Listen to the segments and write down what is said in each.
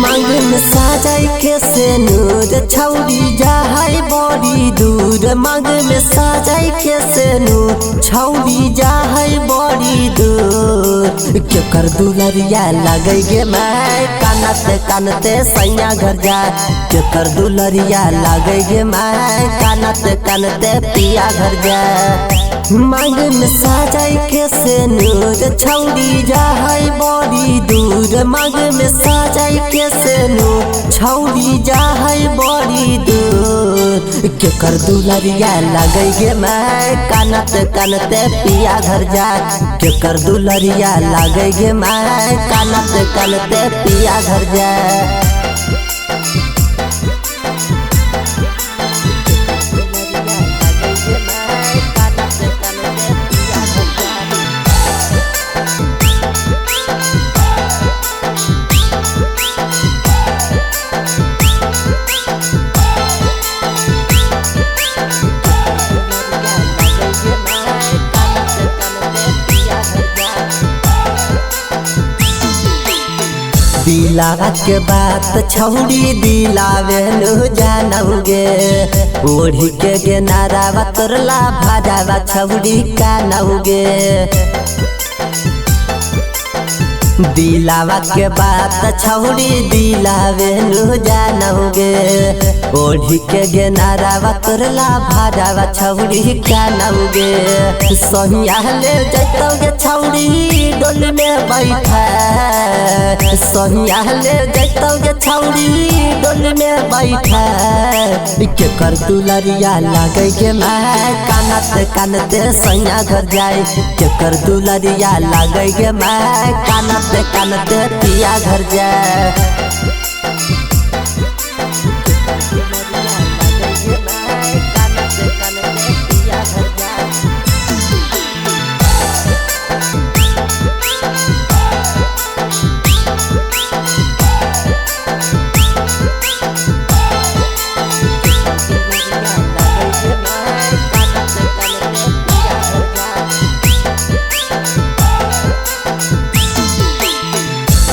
मांग में साजाई के से नूर छौड़ी जाहै बड़ी दूर। मांग में साजाई के से नूर छौड़ी जाहै बड़ी दूर। क्यों कर दुलरिया लगे गे मैं कानते कानते सैया घर जा। क्यों कर दुलरिया लगे गे मैं कानते कानते पिया घर जा। मांग में साजाई के से नूर छौड़ी जाहै बड़ी दूर। मांग में साजाई के से नूर छौड़ी जाहै बड़ी दूर। क्यों कर दुलरिया लगे गे मैं कानते कानते पिया घर जा। क्यों कर दुलरिया लगे गे मैं कानते कानते पिया घर जा। दिलावा के बात छौड़ी दिलावे नु जानौगे। ओढ़ी के गे नारावा तोरला भाजावा छौड़ी का नौगे। दिलावा के बात छौड़ी दिलावे नु जानौगे। ओढ़ी के गे नारावा तोरला भाजावा छौड़ी का नौगे। सहिया ले जैतौगे छौड़ी डोली में बैठा। सहिया ले जैतौगे छौड़ी डोली में बैठा। के कर दुलरिया लगे गे मैं कानते कानते सैया घर जाए। के कर दुलरिया लगे गे मैं कानते कानते पिया घर जाए।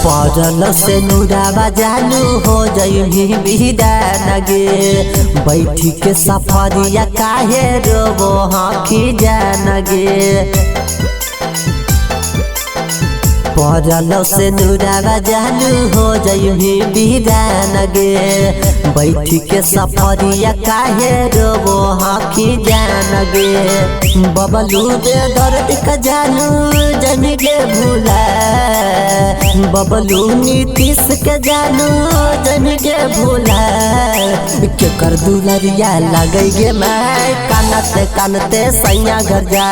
पड़ल से नुरावा जानू हो जइही बिदान गे। बैठी के सफरिया काहे रोबो हाखी जान गे। पड़ल से नुरावा जानू हो जइही बिदान गे। बैठी के सफरिया काहे रोबो हाखी जान गे। बबलू दे दर्द का जानू जन के भूला। बबलू नीतीश के जानू जन के भूला। क्यों कर दुलरिया लगे गे मैं कानते कानते सैया घर जा।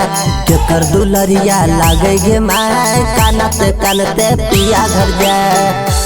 क्यों कर दुलरिया लगे गे मैं कानते कानते पिया घर जा।